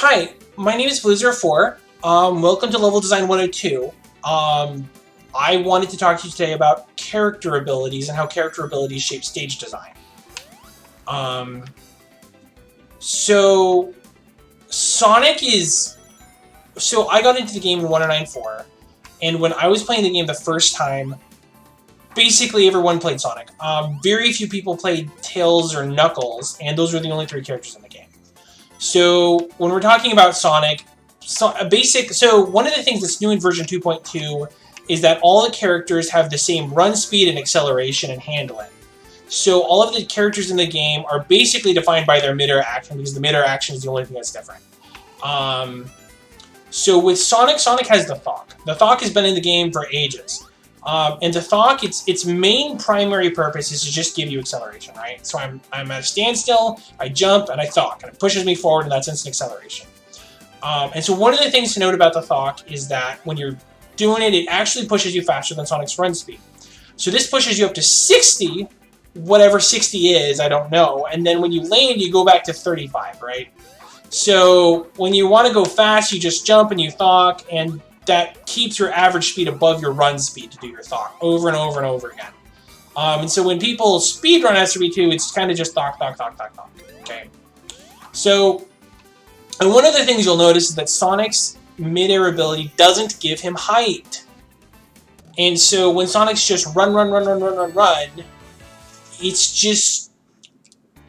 Hi, my name is Blizzard4. Welcome to Level Design 102. I wanted to talk to you today about character abilities and how character abilities shape stage design. So Sonic is... So I got into the game in 1.9.4, and when I was playing the game the first time, basically everyone played Sonic. Very few people played Tails or Knuckles, and those were the only three characters in the game. So when we're talking about Sonic, so one of the things that's new in version 2.2 is that all the characters have the same run speed and acceleration and handling. So all of the characters in the game are basically defined by their mid-air action, because the mid-air action is the only thing that's different. So with Sonic, Sonic has the Thok. The Thok has been in the game for ages. And the Thok, its main primary purpose is to just give you acceleration, right? So I'm at a standstill, I jump, and I Thok, and it pushes me forward, and that's instant acceleration. And so one of the things to note about the Thok is that when you're doing it, it actually pushes you faster than Sonic's run speed. So this pushes you up to 60, whatever 60 is, I don't know, and then when you land, you go back to 35, right? So when you want to go fast, you just jump and you Thok, and that keeps your average speed above your run speed to do your Thok over and over and over again. And so when people speedrun SRB2, it's kind of just Thok, Thok, Thok, Thok, Thok. Okay. So, and one of the things you'll notice is that Sonic's mid-air ability doesn't give him height. And so when Sonic's just run, it's just...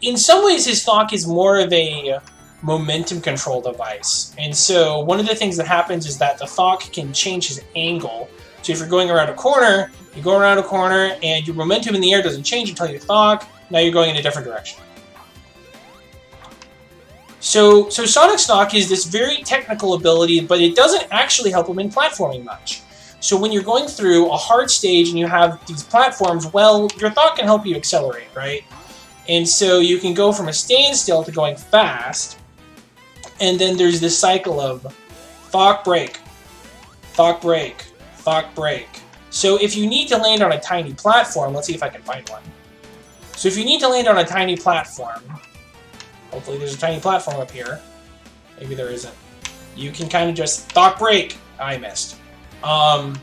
In some ways, his Thok is more of a momentum control device. And so one of the things that happens is that the Thok can change his angle. So if you're going around a corner, you go around a corner and your momentum in the air doesn't change until you Thok. Now you're going in a different direction. So Sonic's Thok is this very technical ability, but it doesn't actually help him in platforming much. So when you're going through a hard stage and you have these platforms, well, your Thok can help you accelerate, right? And so you can go from a standstill to going fast. And then there's this cycle of Thok break, Thok break, Thok break. So if you need to land on a tiny platform, let's see if I can find one. So if you need to land on a tiny platform, hopefully there's a tiny platform up here. Maybe there isn't. You can kind of just Thok break. I missed. But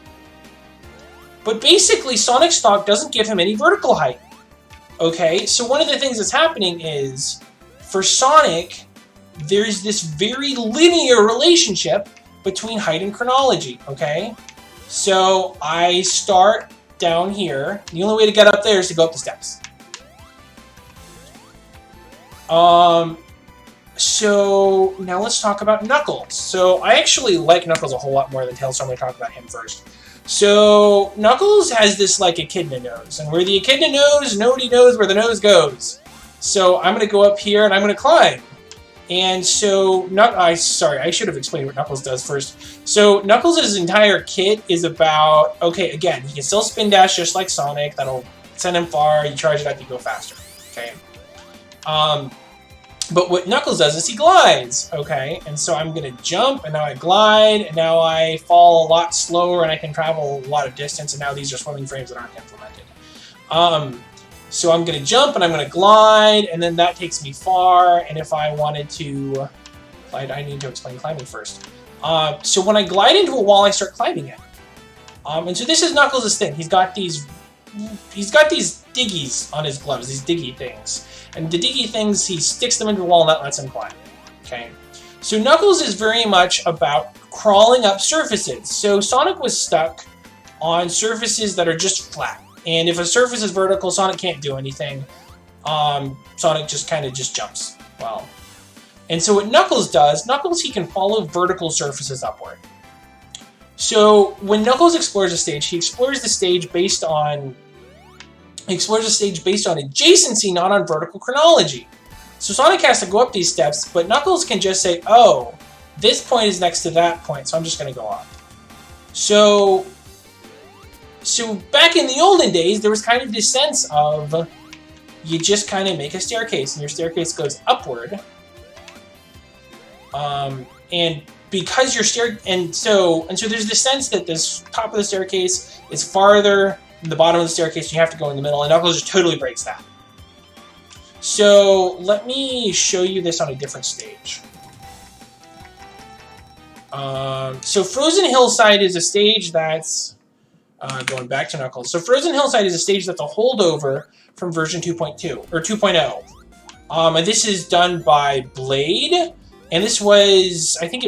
basically, Sonic's Thok doesn't give him any vertical height. Okay, so one of the things that's happening is, for Sonic, there's this very linear relationship between height and chronology, okay? So I start down here. The only way to get up there is to go up the steps. So now let's talk about Knuckles. So I actually like Knuckles a whole lot more than Tails, so I'm going to talk about him first. So Knuckles has this like echidna nose, and where the echidna knows, nobody knows where the nose goes. So I'm going to go up here and I'm going to climb. And so, I should have explained what Knuckles does first. So Knuckles' entire kit is about, okay, again, he can still spin dash just like Sonic. That'll send him far. You charge it up, you go faster. Okay. But what Knuckles does is he glides. Okay. And so I'm going to jump, and now I glide, and now I fall a lot slower, and I can travel a lot of distance, and now these are swimming frames that aren't implemented. So I'm going to jump, and I'm going to glide, and then that takes me far, and if I wanted to glide, I need to explain climbing first. So when I glide into a wall, I start climbing it. And so this is Knuckles' thing. He's got these diggies on his gloves, these diggy things. And the diggy things, he sticks them into the wall, and that lets him climb. Okay? So Knuckles is very much about crawling up surfaces. So Sonic was stuck on surfaces that are just flat. And if a surface is vertical, Sonic can't do anything. Sonic just kind of jumps. Well, and so what Knuckles does, he can follow vertical surfaces upward. So when Knuckles explores a stage, he explores the stage based on adjacency, not on vertical chronology. So Sonic has to go up these steps, but Knuckles can just say, oh, this point is next to that point, so I'm just going to go up. So back in the olden days, there was kind of this sense of you just kind of make a staircase, and your staircase goes upward. And because so there's this sense that this top of the staircase is farther than the bottom of the staircase, and you have to go in the middle, and Knuckles just totally breaks that. So let me show you this on a different stage. So Frozen Hillside is a stage that's going back to Knuckles. So Frozen Hillside is a stage that's a holdover from version 2.2 or 2.0. And this is done by Blade, and this was, I think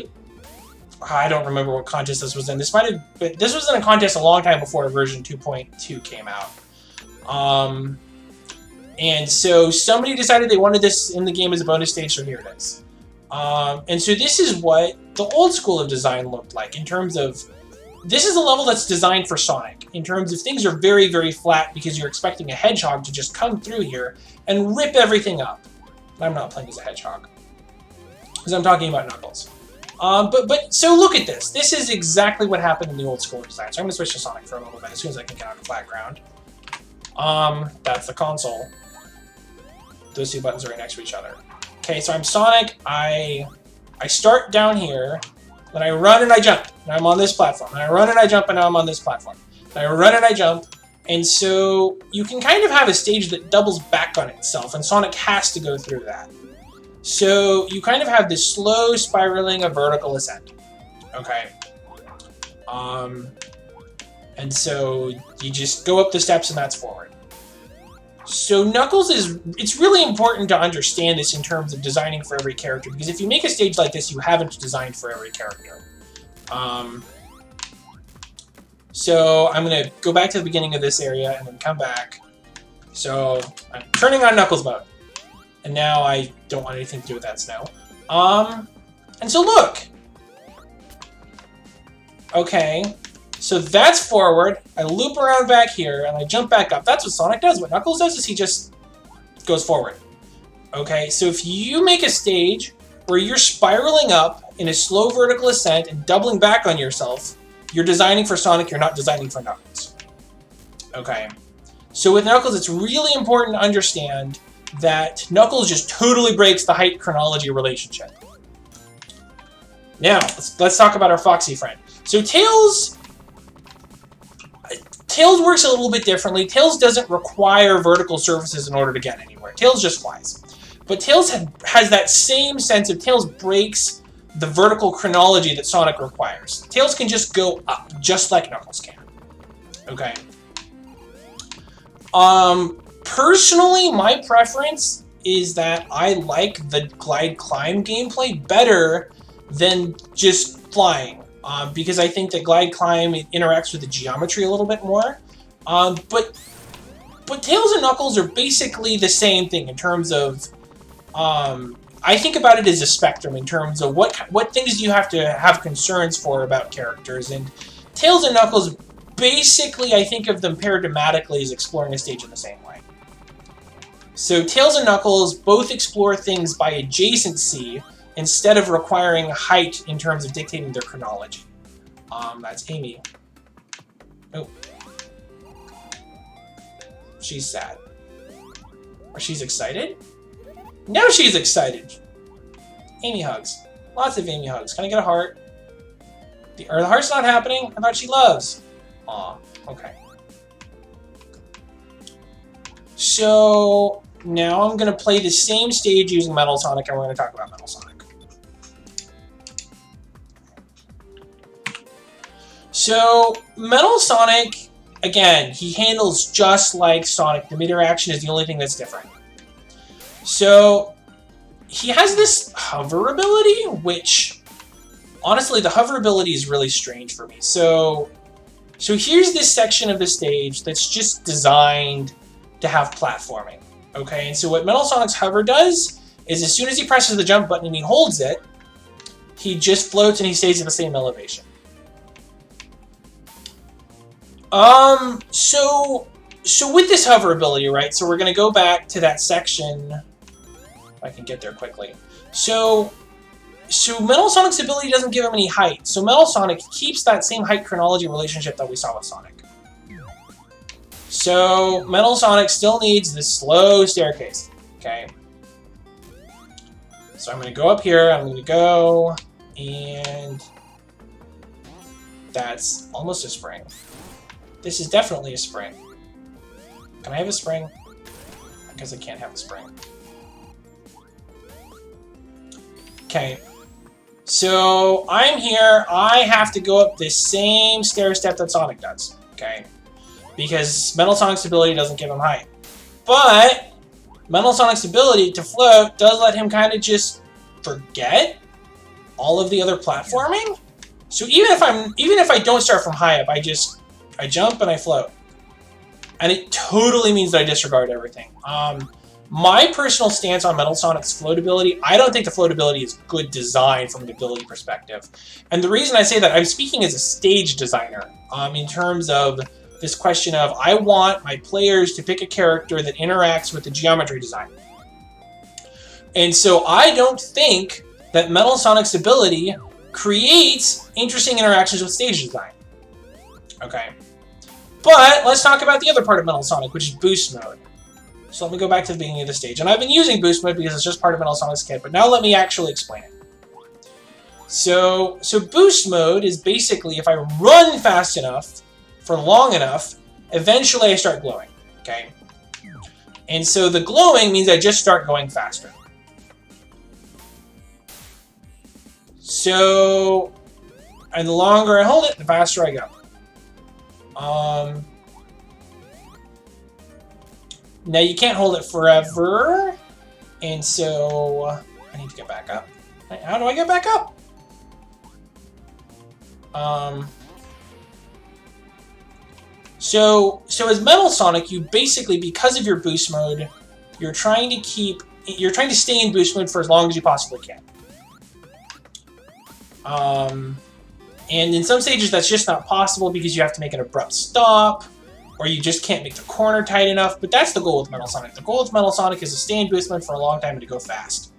I don't remember what contest this was in. This was in a contest a long time before version 2.2 came out. And so somebody decided they wanted this in the game as a bonus stage, so here it is. And so this is what the old school of design looked like in terms of, this is a level that's designed for Sonic, in terms of things are very, very flat because you're expecting a hedgehog to just come through here and rip everything up. I'm not playing as a hedgehog, because I'm talking about Knuckles. So look at this. This is exactly what happened in the old school design. So I'm going to switch to Sonic for a little bit as soon as I can get on a flat ground. That's the console. Those two buttons are right next to each other. Okay, so I'm Sonic. I start down here, then I run and I jump, and I'm on this platform. And I run and I jump, and now I'm on this platform. And I run and I jump, and so you can kind of have a stage that doubles back on itself, and Sonic has to go through that. So you kind of have this slow spiraling of vertical ascent. Okay. And so you just go up the steps and that's forward. So Knuckles it's really important to understand this in terms of designing for every character, because if you make a stage like this, you haven't designed for every character. So I'm going to go back to the beginning of this area and then come back. So I'm turning on Knuckles mode. And now I don't want anything to do with that snow. And so look! Okay, so that's forward. I loop around back here, and I jump back up. That's what Sonic does. What Knuckles does is he just goes forward. Okay, so if you make a stage where you're spiraling up in a slow vertical ascent and doubling back on yourself, you're designing for Sonic, you're not designing for Knuckles. Okay, so with Knuckles, it's really important to understand that Knuckles just totally breaks the height chronology relationship. Now, let's talk about our Foxy friend. So Tails works a little bit differently. Tails doesn't require vertical surfaces in order to get anywhere. Tails just flies. But Tails has that same sense of, Tails breaks the vertical chronology that Sonic requires. Tails can just go up, just like Knuckles can. Okay. Personally, my preference is that I like the glide climb gameplay better than just flying, because I think that glide climb interacts with the geometry a little bit more. But Tails and Knuckles are basically the same thing in terms of, I think about it as a spectrum in terms of what things do you have to have concerns for about characters, and Tails and Knuckles, basically I think of them paradigmatically as exploring a stage in the same way. So Tails and Knuckles both explore things by adjacency instead of requiring height in terms of dictating their chronology. That's Amy. Oh. She's sad. Or she's excited? Now she's excited! Amy hugs. Lots of Amy hugs. Can I get a heart? The heart's not happening? I thought she loves. Aw, okay. So now I'm going to play the same stage using Metal Sonic, and we're going to talk about Metal Sonic. So Metal Sonic, again, he handles just like Sonic. The mid-action is the only thing that's different. So he has this hover ability, which, honestly, the hover ability is really strange for me. So here's this section of the stage that's just designed to have platforming. Okay, and so what Metal Sonic's hover does is as soon as he presses the jump button and he holds it, he just floats and he stays at the same elevation. So with this hover ability, right, so we're going to go back to that section, if I can get there quickly. So Metal Sonic's ability doesn't give him any height, so Metal Sonic keeps that same height chronology relationship that we saw with Sonic. So Metal Sonic still needs this slow staircase, okay? So I'm going to go up here, I'm going to go, and that's almost a spring. This is definitely a spring. Can I have a spring? I guess I can't have a spring. Okay. So I'm here, I have to go up this same stair step that Sonic does, okay? Because Metal Sonic's ability doesn't give him height. But Metal Sonic's ability to float does let him kind of just forget all of the other platforming. So even if I don't start from high up, I jump and I float. And it totally means that I disregard everything. My personal stance on Metal Sonic's float ability, I don't think the float ability is good design from an ability perspective. And the reason I say that, I'm speaking as a stage designer, in terms of this question of, I want my players to pick a character that interacts with the geometry design. And so I don't think that Metal Sonic's ability creates interesting interactions with stage design. Okay. But let's talk about the other part of Metal Sonic, which is boost mode. So let me go back to the beginning of the stage. And I've been using boost mode because it's just part of Metal Sonic's kit, but now let me actually explain it. So boost mode is basically if I run fast enough for long enough, eventually I start glowing, okay? And so the glowing means I just start going faster. So, and the longer I hold it, the faster I go. Now you can't hold it forever, and so I need to get back up. How do I get back up? So as Metal Sonic, you basically, because of your boost mode, you're trying to stay in boost mode for as long as you possibly can. And in some stages that's just not possible because you have to make an abrupt stop, or you just can't make the corner tight enough, but that's the goal with Metal Sonic. The goal with Metal Sonic is to stay in boost mode for a long time and to go fast.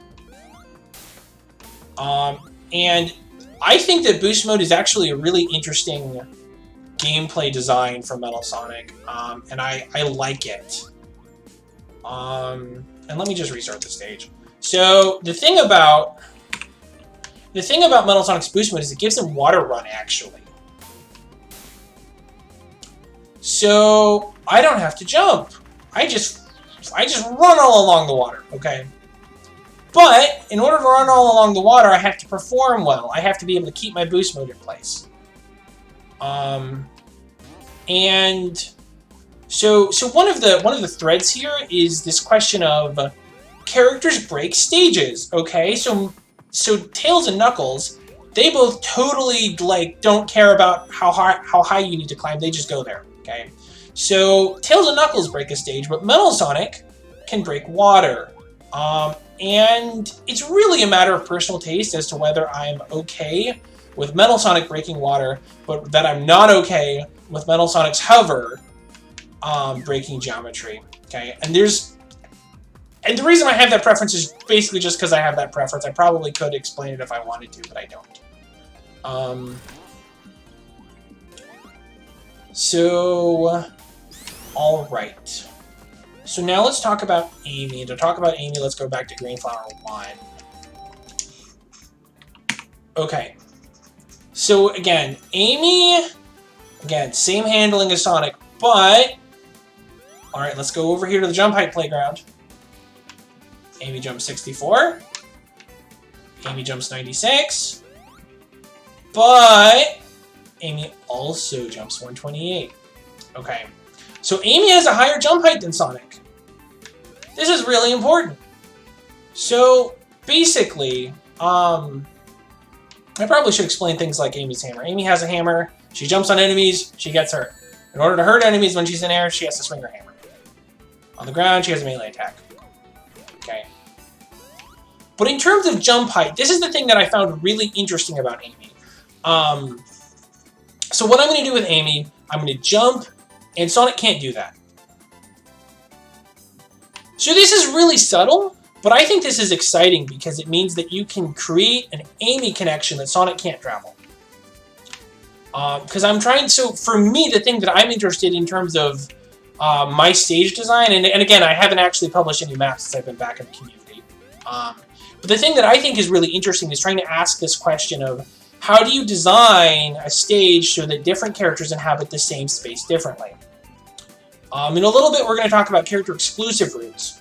And I think that boost mode is actually a really interesting gameplay design for Metal Sonic, and I like it. And let me just restart the stage. So the thing about Metal Sonic's boost mode is it gives him water run, actually. So I don't have to jump. I just run all along the water, okay? But in order to run all along the water, I have to perform well. I have to be able to keep my boost mode in place. And so one of the threads here is this question of characters break stages, okay? So Tails and Knuckles, they both totally don't care about how high you need to climb. They just go there, okay? So Tails and Knuckles break a stage, but Metal Sonic can break water. And it's really a matter of personal taste as to whether I'm okay with Metal Sonic breaking water, but that I'm not okay with Metal Sonic's hover breaking geometry, okay? And the reason I have that preference is basically just because I have that preference. I probably could explain it if I wanted to, but I don't. All right. So now let's talk about Amy. To talk about Amy, let's go back to Green Flower 1. Okay. So again, Amy, same handling as Sonic, but... Alright, let's go over here to the jump height playground. Amy jumps 64. Amy jumps 96. But Amy also jumps 128. Okay. So Amy has a higher jump height than Sonic. This is really important. So basically, I probably should explain things like Amy's hammer. Amy has a hammer. She jumps on enemies. She gets hurt. In order to hurt enemies when she's in air, she has to swing her hammer. On the ground, she has a melee attack. Okay. But in terms of jump height, this is the thing that I found really interesting about Amy. So what I'm going to do with Amy, I'm going to jump, and Sonic can't do that. So this is really subtle, but I think this is exciting because it means that you can create an Amy connection that Sonic can't travel. Because so for me, the thing that I'm interested in terms of my stage design, and again, I haven't actually published any maps since I've been back in the community. But the thing that I think is really interesting is trying to ask this question of how do you design a stage so that different characters inhabit the same space differently? In a little bit, we're going to talk about character-exclusive routes.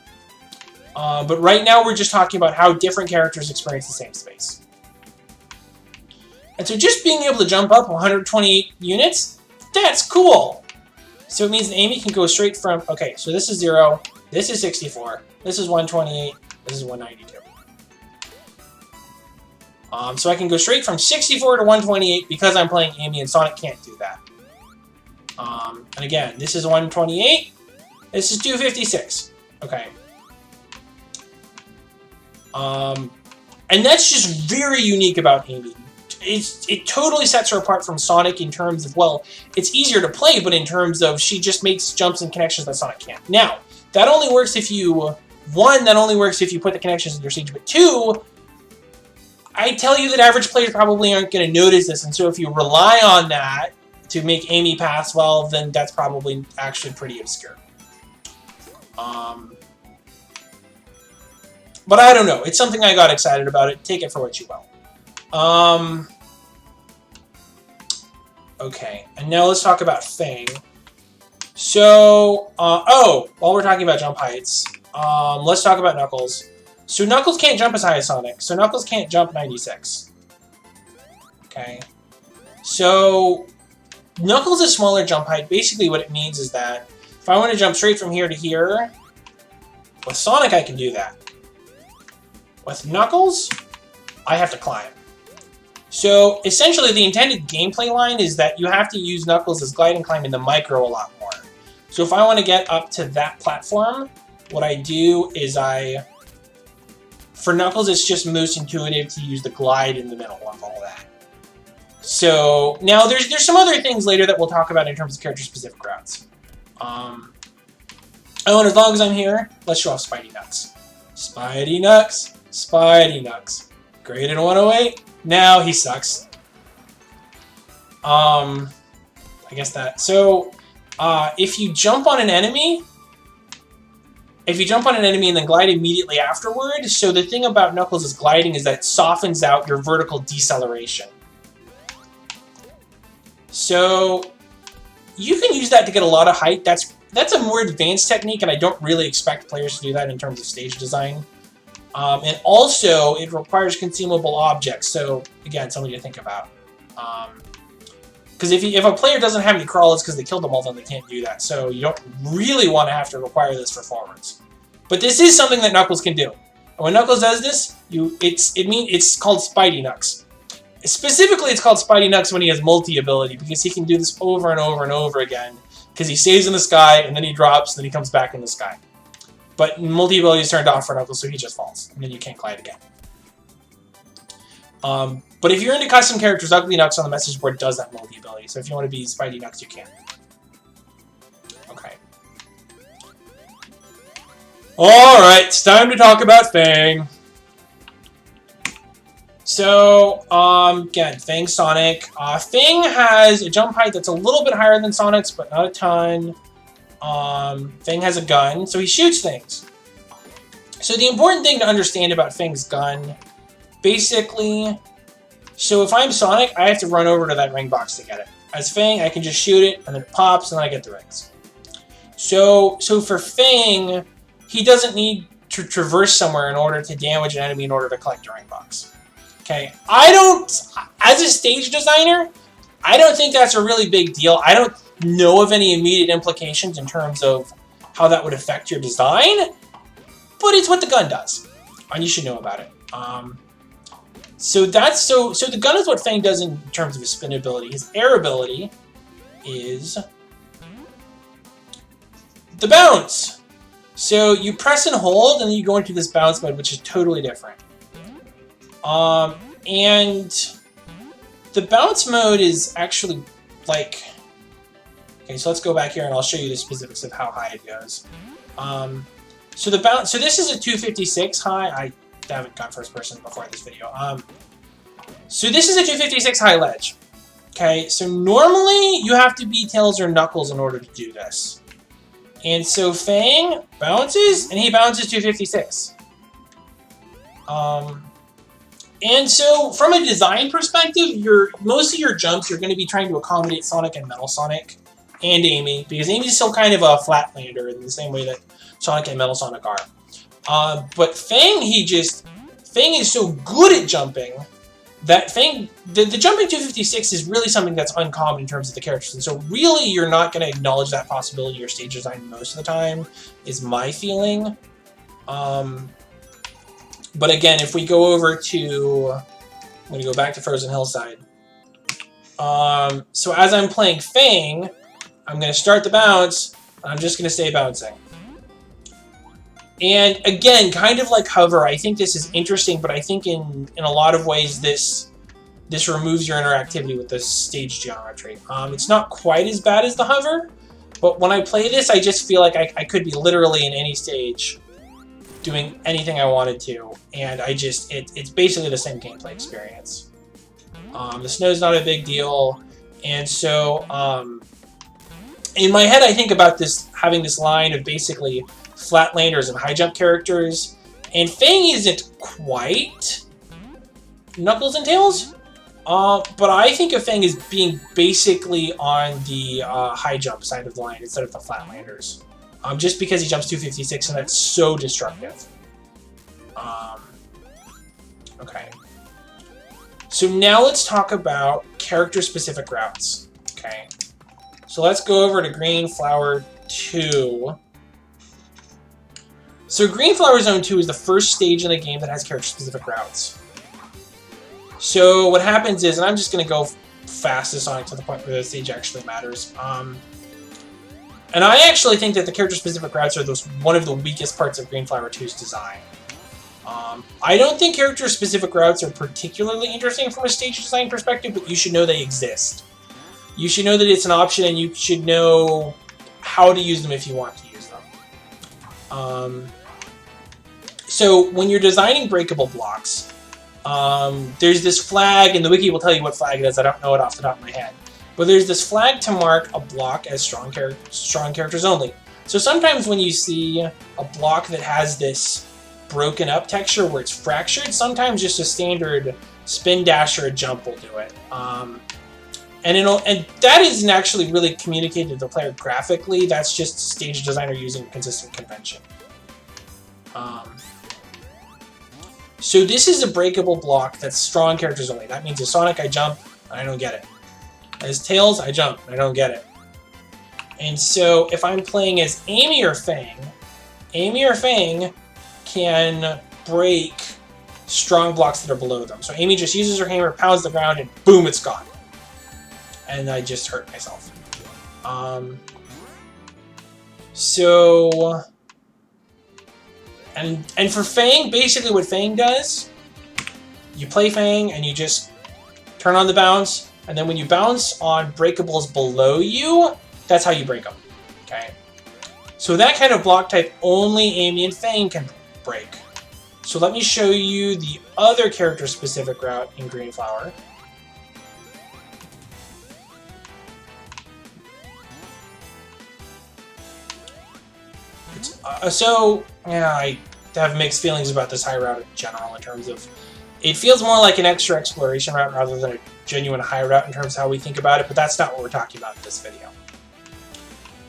But right now, we're just talking about how different characters experience the same space. And so just being able to jump up 128 units, that's cool. So it means that Amy can go straight from, okay, so this is 0, this is 64, this is 128, this is 192. So I can go straight from 64 to 128 because I'm playing Amy, and Sonic can't do that. And again, this is 128, this is 256. Okay. And that's just very unique about Amy. It totally sets her apart from Sonic in terms of, well, it's easier to play, but in terms of she just makes jumps and connections that Sonic can't. Now, that only works if you, one, that only works if you put the connections in your stage, but two, I tell you that average players probably aren't going to notice this, and so if you rely on that to make Amy pass well, then that's probably actually pretty obscure. But I don't know. It's something I got excited about. It. Take it for what you will. Okay, and now let's talk about Fang. So, while we're talking about jump heights, let's talk about Knuckles. So Knuckles can't jump as high as Sonic, so Knuckles can't jump 96. Okay. So, Knuckles' a smaller jump height. Basically what it means is that if I want to jump straight from here to here, with Sonic I can do that. With Knuckles, I have to climb. So, essentially, the intended gameplay line is that you have to use Knuckles as glide and climb in the micro a lot more. So if I want to get up to that platform, what I do is for Knuckles, it's just most intuitive to use the glide in the middle of all that. So, now there's some other things later that we'll talk about in terms of character-specific routes. Oh, and as long as I'm here, let's show off Spidey Nuts. Spidey Nuts. Spidey Nuts. Graded 108. Now he sucks. I guess that. So, if you jump on an enemy, and then glide immediately afterward, so the thing about Knuckles' gliding is that it softens out your vertical deceleration. So, you can use that to get a lot of height. That's a more advanced technique, and I don't really expect players to do that in terms of stage design. And also, it requires consumable objects, so, again, something to think about. Because if a player doesn't have any crawl, it's because they killed them all, then they can't do that. So you don't really want to have to require this for forwards. But this is something that Knuckles can do. And when Knuckles does this, it's called Spidey Nuts. Specifically, it's called Spidey Nuts when he has multi-ability, because he can do this over and over and over again. Because he stays in the sky, and then he drops, and then he comes back in the sky. But multi-ability is turned off for Knuckles, so he just falls, and then you can't glide again. But if you're into custom characters, Ugly Nuts on the message board does that multi-ability, so if you want to be Spidey Nuts, you can. Okay. Alright, it's time to talk about Fang. So, again, Fang Sonic. Fang has a jump height that's a little bit higher than Sonic's, but not a ton. Fang has a gun, so he shoots things. So the important thing to understand about Fang's gun, basically, so if I'm Sonic, I have to run over to that ring box to get it. As Fang, I can just shoot it, and then it pops, and then I get the rings. So for Fang, he doesn't need to traverse somewhere in order to damage an enemy in order to collect a ring box. Okay, as a stage designer, I don't think that's a really big deal. I don't know of any immediate implications in terms of how that would affect your design, but it's what the gun does, and you should know about it. So the gun is what Fang does in terms of his spin ability. His air ability is the bounce. So you press and hold, and then you go into this bounce mode, which is totally different. And the bounce mode is actually like, okay, so let's go back here and I'll show you the specifics of how high it goes. So this is a 256 high. I haven't gone first person before this video. So this is a 256 high ledge. Okay, so normally you have to be Tails or Knuckles in order to do this. And so Fang bounces, and he bounces 256. And so from a design perspective, most of your jumps, you're going to be trying to accommodate Sonic and Metal Sonic and Amy, because Amy's still kind of a flatlander in the same way that Sonic and Metal Sonic are. But Fang is so good at jumping that thing, the jumping 256 is really something that's uncommon in terms of the characters, and so really you're not going to acknowledge that possibility in your stage design most of the time, is my feeling. But again, if we go over to, I'm going to go back to Frozen Hillside. So as I'm playing Fang, I'm going to start the bounce, and I'm just going to stay bouncing. And again, kind of like hover, I think this is interesting, but I think in a lot of ways this removes your interactivity with the stage geometry. It's not quite as bad as the hover, but when I play this, I just feel like I could be literally in any stage doing anything I wanted to, and it's basically the same gameplay experience. The snow's not a big deal, and so in my head I think about this having this line of basically flatlanders and high jump characters, and Fang isn't quite Knuckles and Tails, but I think of Fang as being basically on the high jump side of the line instead of the flatlanders, just because he jumps 256 and that's so destructive. Okay, so now let's talk about character-specific routes. Okay, so let's go over to Green Flower 2. So Green Flower Zone 2 is the first stage in the game that has character-specific routes. So what happens is, and I'm just going to go fastest on it to the point where the stage actually matters. And I actually think that the character-specific routes are one of the weakest parts of Green Flower 2's design. I don't think character-specific routes are particularly interesting from a stage design perspective, but you should know they exist. You should know that it's an option, and you should know how to use them if you want to use them. So when you're designing breakable blocks, there's this flag, and the wiki will tell you what flag it is. I don't know it off the top of my head. But there's this flag to mark a block as strong characters only. So sometimes when you see a block that has this broken up texture where it's fractured, sometimes just a standard spin dash or a jump will do it. And that isn't actually really communicated to the player graphically. That's just stage designer using consistent convention. So this is a breakable block that's strong characters only. That means as Sonic, I jump, and I don't get it. As Tails, I jump, and I don't get it. And so if I'm playing as Amy or Fang can break strong blocks that are below them. So Amy just uses her hammer, pounds the ground, and boom, it's gone. And I just hurt myself. And for Fang, basically what Fang does, you play Fang and you just turn on the bounce, and then when you bounce on breakables below you, that's how you break them. Okay? So that kind of block type only Amy and Fang can break. So let me show you the other character-specific route in Green Flower. I have mixed feelings about this high route in general in terms of it feels more like an extra exploration route rather than a genuine high route in terms of how we think about it, but that's not what we're talking about in this video.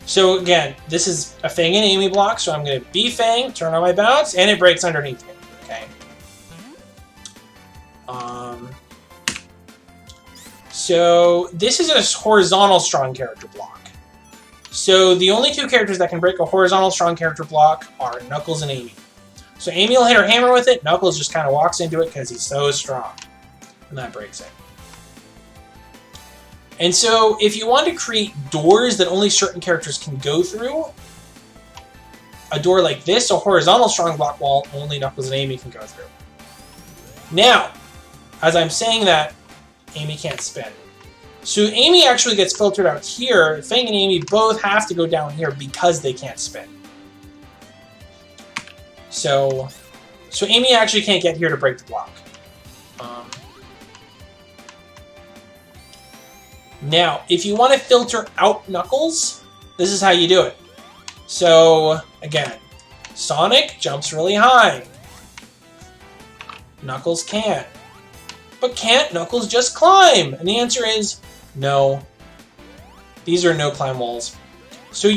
So again, this is a Fang and Amy block, so I'm going to be Fang, turn on my bounce, and it breaks underneath me. Okay. So this is a horizontal strong character block. So the only two characters that can break a horizontal strong character block are Knuckles and Amy. So Amy will hit her hammer with it, Knuckles just kind of walks into it because he's so strong. And that breaks it. And so if you want to create doors that only certain characters can go through, a door like this, a horizontal strong block wall, only Knuckles and Amy can go through. Now, as I'm saying that, Amy can't spin. So Amy actually gets filtered out here. Fang and Amy both have to go down here because they can't spin. So Amy actually can't get here to break the block. Now, if you want to filter out Knuckles, this is how you do it. So, again, Sonic jumps really high. Knuckles can't. But can't Knuckles just climb? And the answer is no. These are no climb walls. So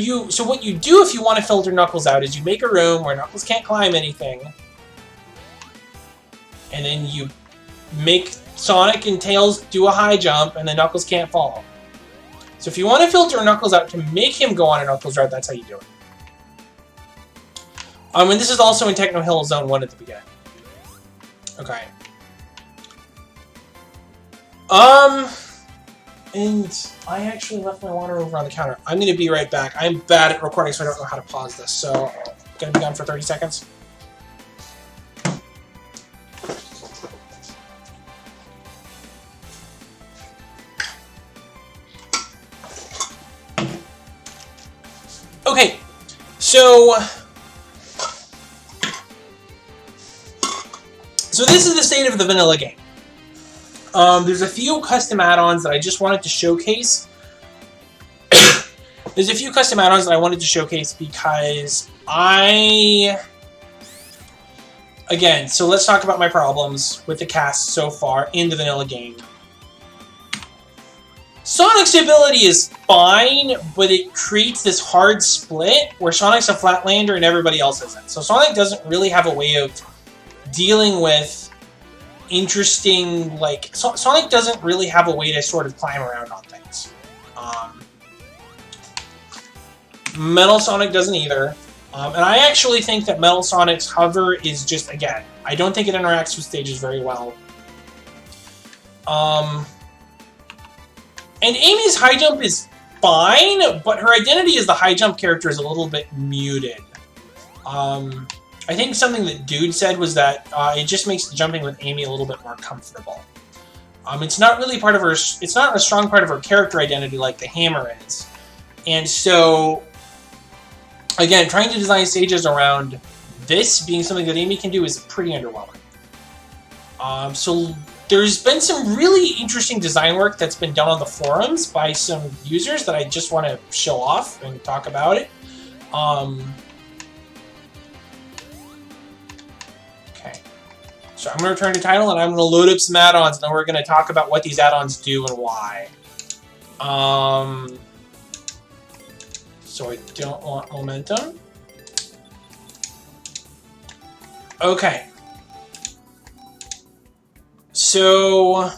what you do if you want to filter Knuckles out is you make a room where Knuckles can't climb anything. And then you make Sonic and Tails do a high jump, and then Knuckles can't follow. So if you want to filter Knuckles out to make him go on a Knuckles ride, that's how you do it. And this is also in Techno Hill Zone 1 at the beginning. Okay. And I actually left my water over on the counter. I'm going to be right back. I'm bad at recording, so I don't know how to pause this. So, I'm going to be gone for 30 seconds. Okay, so this is the state of the vanilla game. There's a few custom add-ons that I just wanted to showcase. There's a few custom add-ons that I wanted to showcase because again, so let's talk about my problems with the cast so far in the vanilla game. Sonic's ability is fine, but it creates this hard split where Sonic's a flatlander and everybody else isn't. So Sonic doesn't really have a way of dealing with interesting, like, Sonic doesn't really have a way to sort of climb around on things. Metal Sonic doesn't either. And I actually think that Metal Sonic's hover is just, again, I don't think it interacts with stages very well. And Amy's high jump is fine, but her identity as the high jump character is a little bit muted. I think something that Dude said was that it just makes jumping with Amy a little bit more comfortable. It's not really part of her, it's not a strong part of her character identity like the hammer is. And so, again, trying to design stages around this being something that Amy can do is pretty underwhelming. So there's been some really interesting design work that's been done on the forums by some users that I just want to show off and talk about it. Okay, so I'm going to return to title and I'm going to load up some add-ons and then we're going to talk about what these add-ons do and why. So I don't want momentum. Okay. So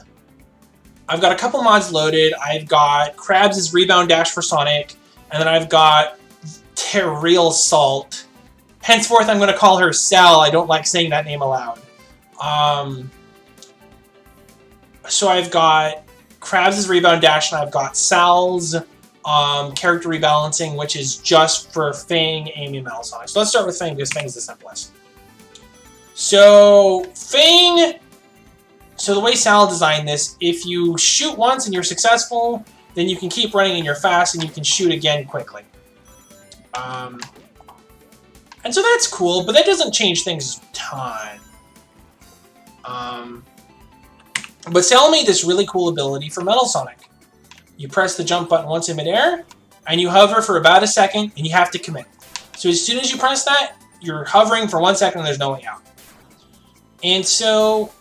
I've got a couple mods loaded. I've got Krabs' Rebound Dash for Sonic, and then I've got Terril Salt. Henceforth, I'm going to call her Sal. I don't like saying that name aloud. So I've got Krabs' Rebound Dash, and I've got Sal's character rebalancing, which is just for Fang, Amy, and Metal Sonic. So let's start with Fang, because Fang is the simplest. So Fang... So the way Sal designed this, if you shoot once and you're successful, then you can keep running and you're fast and you can shoot again quickly. And so that's cool, but that doesn't change things a ton. But Sal made this really cool ability for Metal Sonic. You press the jump button once in midair, and you hover for about a second, and you have to commit. So as soon as you press that, you're hovering for 1 second and there's no way out. And so...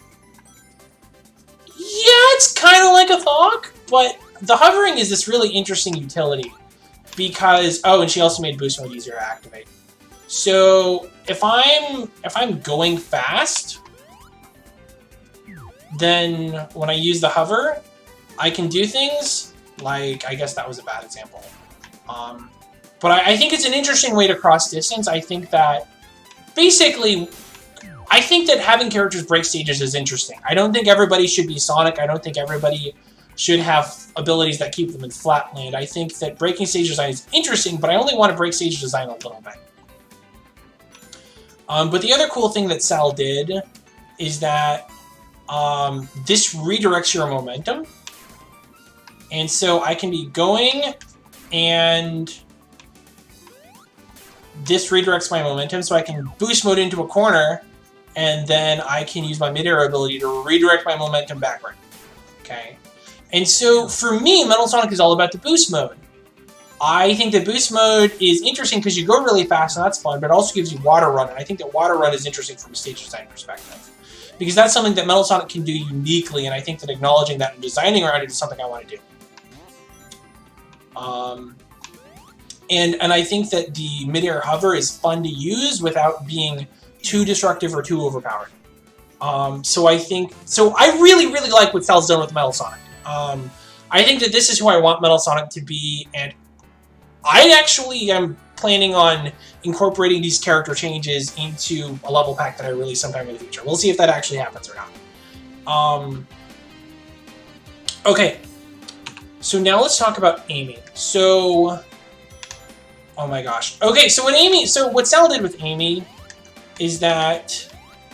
yeah, it's kind of like a Thok, but the hovering is this really interesting utility because and she also made boost mode easier to activate. So if I'm going fast, then when I use the hover, I can do things like, I guess that was a bad example. But I think it's an interesting way to cross distance. I think that basically. I think that having characters break stages is interesting. I don't think everybody should be Sonic. I don't think everybody should have abilities that keep them in Flatland. I think that breaking stage design is interesting, but I only want to break stage design a little bit. But the other cool thing that Sal did is that this redirects your momentum. And so I can be going and this redirects my momentum so I can boost mode into a corner and then I can use my mid-air ability to redirect my momentum backward. Okay? And so, for me, Metal Sonic is all about the boost mode. I think that boost mode is interesting because you go really fast and that's fun, but it also gives you water run, and I think that water run is interesting from a stage design perspective. Because that's something that Metal Sonic can do uniquely, and I think that acknowledging that and designing around it is something I want to do. And I think that the mid-air hover is fun to use without being too destructive or too overpowered. So I really, really like what Cell's done with Metal Sonic. I think that this is who I want Metal Sonic to be, and I actually am planning on incorporating these character changes into a level pack that I release sometime in the future. We'll see if that actually happens or not. Okay, so now let's talk about Amy. So, oh my gosh. Okay, so what Cell did with Amy is that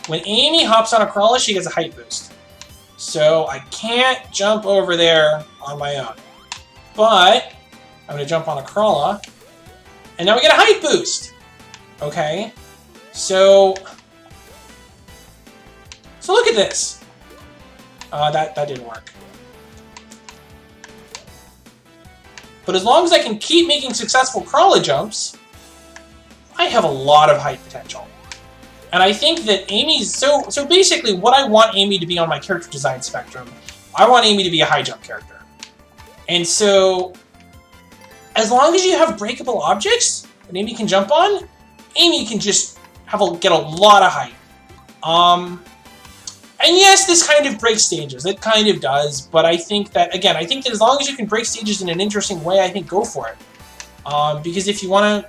when Amy hops on a crawler, she gets a height boost. So I can't jump over there on my own. But I'm going to jump on a crawler, and now we get a height boost. Okay, so look at this. That didn't work. But as long as I can keep making successful crawler jumps, I have a lot of height potential. And I think that Amy's... So basically, what I want Amy to be on my character design spectrum, I want Amy to be a high jump character. And so, as long as you have breakable objects that Amy can jump on, Amy can just get a lot of height. And yes, this kind of breaks stages. It kind of does, but I think that, again, as long as you can break stages in an interesting way, I think go for it. Because if you want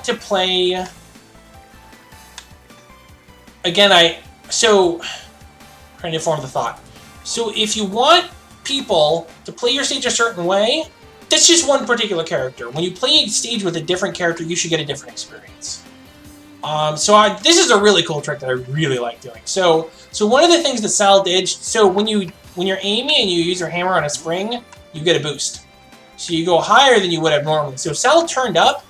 to play... Again, trying to form the thought. So if you want people to play your stage a certain way, that's just one particular character. When you play a stage with a different character, you should get a different experience. This is a really cool trick that I really like doing. So one of the things that Sal did, so when you're Amy and you use your hammer on a spring, you get a boost. So you go higher than you would have normally. So Sal turned up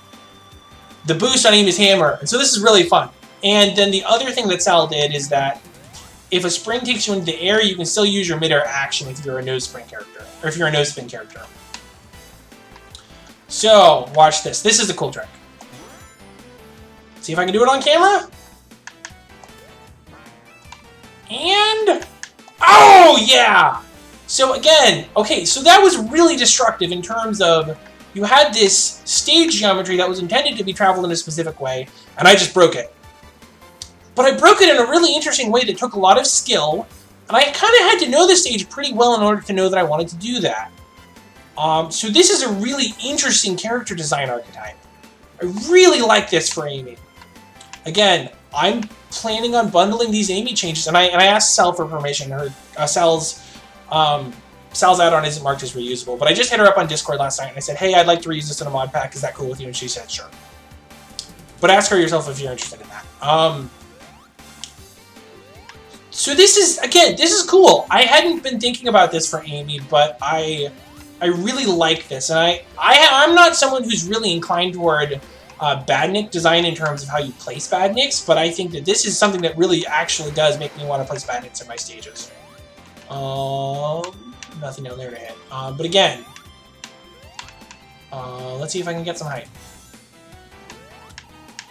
the boost on Amy's hammer, and so this is really fun. And then the other thing that Sal did is that if a spring takes you into the air, you can still use your midair action if you're a nose spring character, or if you're a nose spin character. So, watch this. This is a cool trick. See if I can do it on camera. And... oh, yeah! So again, okay, so that was really destructive in terms of you had this stage geometry that was intended to be traveled in a specific way, and I just broke it. But I broke it in a really interesting way that took a lot of skill, and I kind of had to know the stage pretty well in order to know that I wanted to do that. So this is a really interesting character design archetype. I really like this for Amy. Again, I'm planning on bundling these Amy changes, and I asked Sal for permission. Sal's add-on isn't marked as reusable, but I just hit her up on Discord last night, and I said, hey, I'd like to reuse this in a mod pack. Is that cool with you? And she said, sure. But ask her yourself if you're interested in that. So this is cool. I hadn't been thinking about this for Amy, but I really like this, and I'm not someone who's really inclined toward badnik design in terms of how you place badniks, but I think that this is something that really actually does make me want to place badniks in my stages. Nothing down there to hit. But again, let's see if I can get some height.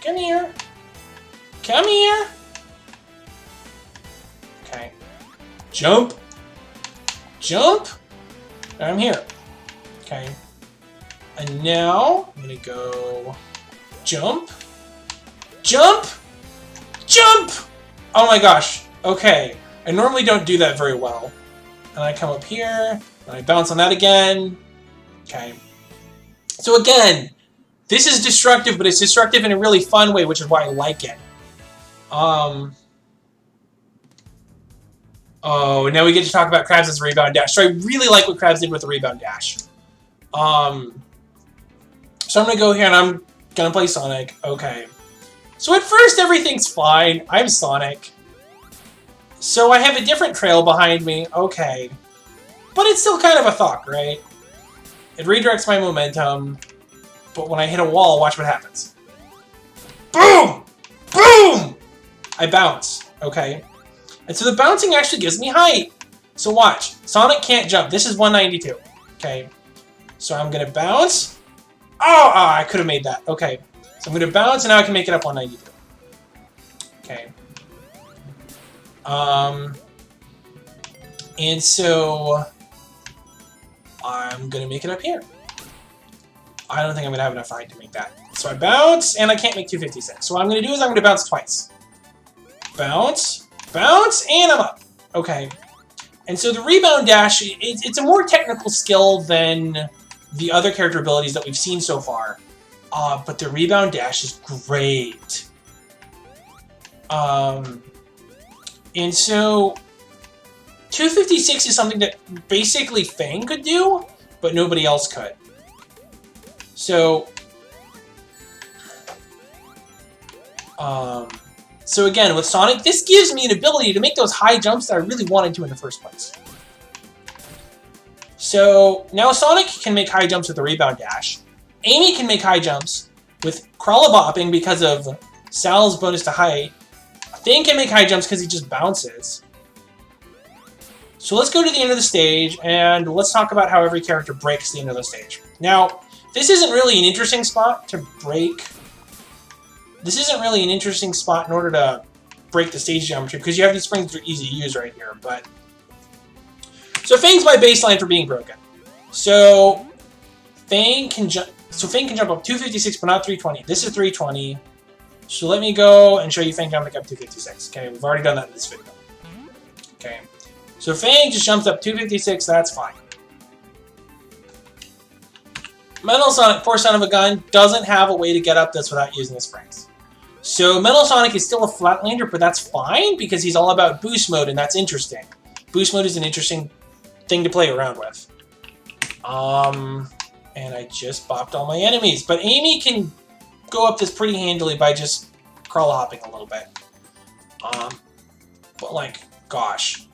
Come here. Come here. Okay. Jump. Jump. And I'm here. Okay. And now I'm gonna go jump. Jump. Jump. Oh my gosh. Okay. I normally don't do that very well. And I come up here, and I bounce on that again. Okay. So again, this is destructive, but it's destructive in a really fun way, which is why I like it. Oh, now we get to talk about Krabs as a Rebound Dash. So I really like what Krabs did with the Rebound Dash. So I'm going to go here and I'm going to play Sonic. Okay. So at first everything's fine. I'm Sonic. So I have a different trail behind me. Okay. But it's still kind of a thok, right? It redirects my momentum. But when I hit a wall, watch what happens. Boom! Boom! I bounce. Okay. And so the bouncing actually gives me height. So watch. Sonic can't jump. This is 192. Okay. So I'm going to bounce. Oh, I could have made that. Okay. So I'm going to bounce, and now I can make it up 192. Okay. And so I'm going to make it up here. I don't think I'm going to have enough height to make that. So I bounce, and I can't make 256. So what I'm going to do is I'm going to bounce twice. Bounce, bounce, and I'm up. Okay. And so the Rebound Dash, it's a more technical skill than the other character abilities that we've seen so far. But the Rebound Dash is great. And so 256 is something that basically Fang could do, but nobody else could. So, so again, with Sonic, this gives me an ability to make those high jumps that I really wanted to in the first place. So now Sonic can make high jumps with the Rebound Dash. Amy can make high jumps with Krabs because of Sal's bonus to height. Fang can make high jumps because he just bounces. So let's go to the end of the stage, and let's talk about how every character breaks the end of the stage. Now, this isn't really an interesting spot to break. This isn't really an interesting spot in order to break the stage geometry, because you have these springs that are easy to use right here, but... So Fang's my baseline for being broken. So Fang can jump up 256, but not 320. This is 320. So let me go and show you Fang jumping up 256. Okay, we've already done that in this video. Okay. So Fang just jumps up 256, that's fine. Metal Sonic, poor son of a gun, doesn't have a way to get up this without using his springs. So Metal Sonic is still a flatlander, but that's fine because he's all about boost mode, and that's interesting. Boost mode is an interesting thing to play around with. And I just bopped all my enemies. But Amy can go up this pretty handily by just crawl hopping a little bit. But like, gosh.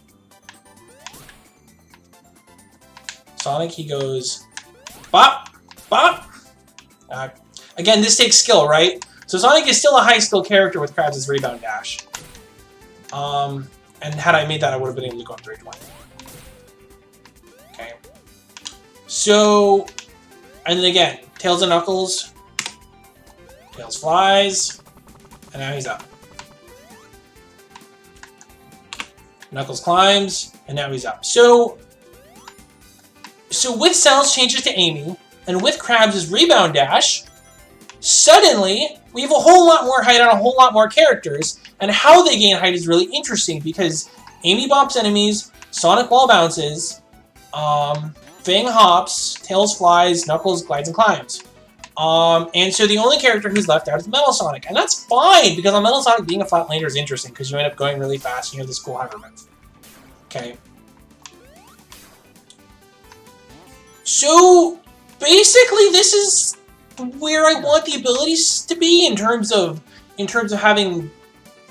Sonic, he goes bop, bop. Again, this takes skill, right? So Sonic is still a high skill character with Krabs' Rebound Dash. And had I made that, I would have been able to go up 320. Okay. So, and then again, Tails and Knuckles. Tails flies. And now he's up. Knuckles climbs. And now he's up. So with Sal's changes to Amy, and with Krabs' Rebound Dash, suddenly we have a whole lot more height on a whole lot more characters, and how they gain height is really interesting because Amy bops enemies, Sonic wall bounces, Fang hops, Tails flies, Knuckles glides and climbs. And so the only character who's left out is Metal Sonic, and that's fine because on Metal Sonic being a flatlander is interesting because you end up going really fast and you have this cool hover move. Okay. So basically, this is where I want the abilities to be in terms of having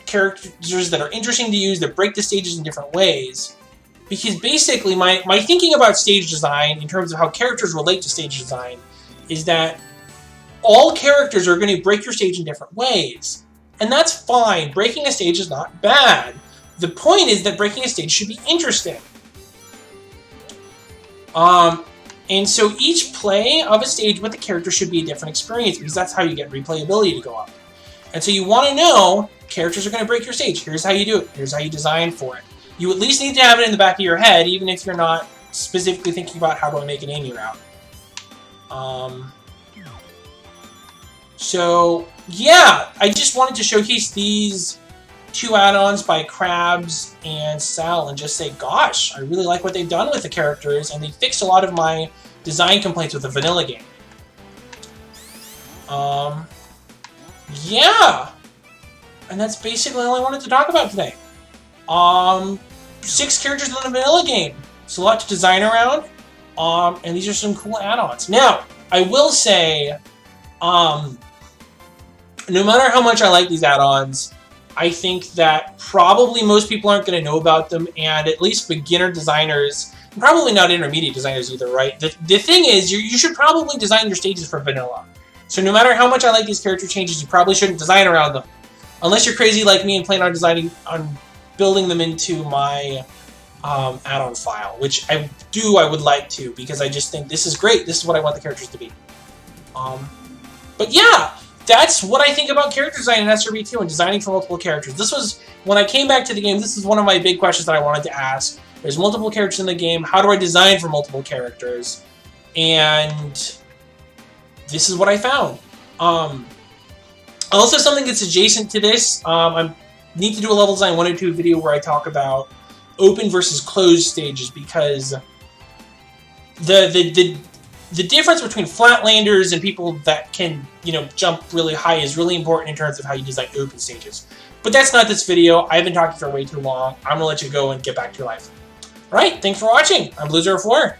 characters that are interesting to use, that break the stages in different ways. Because basically, my thinking about stage design in terms of how characters relate to stage design is that all characters are going to break your stage in different ways. And that's fine. Breaking a stage is not bad. The point is that breaking a stage should be interesting. And so each play of a stage with the character should be a different experience because that's how you get replayability to go up. And so you want to know, characters are going to break your stage. Here's how you do it. Here's how you design for it. You at least need to have it in the back of your head, even if you're not specifically thinking about how do I make an Amy route. So, yeah, I just wanted to showcase these two add-ons by Krabs and Sal and just say, gosh, I really like what they've done with the characters, and they fixed a lot of my design complaints with the vanilla game. Yeah, and that's basically all I wanted to talk about today. 6 characters in the vanilla game. It's a lot to design around, and these are some cool add-ons. Now, I will say, no matter how much I like these add-ons, I think that probably most people aren't going to know about them, and at least beginner designers, and probably not intermediate designers either, right? The thing is, you should probably design your stages for vanilla. So no matter how much I like these character changes, you probably shouldn't design around them. Unless you're crazy like me and plan on building them into my add-on file, which I would like to, because I just think this is great. This is what I want the characters to be. But yeah, that's what I think about character design in SRB2 and designing for multiple characters. This was, when I came back to the game, this is one of my big questions that I wanted to ask. There's multiple characters in the game. How do I design for multiple characters? And this is what I found. Also, something that's adjacent to this, I'm need to do a level design 102 video where I talk about open versus closed stages, because the difference between flatlanders and people that can, you know, jump really high is really important in terms of how you design open stages. But that's not this video. I've been talking for way too long. I'm gonna let you go and get back to your life. All right, thanks for watching. I'm Blue04.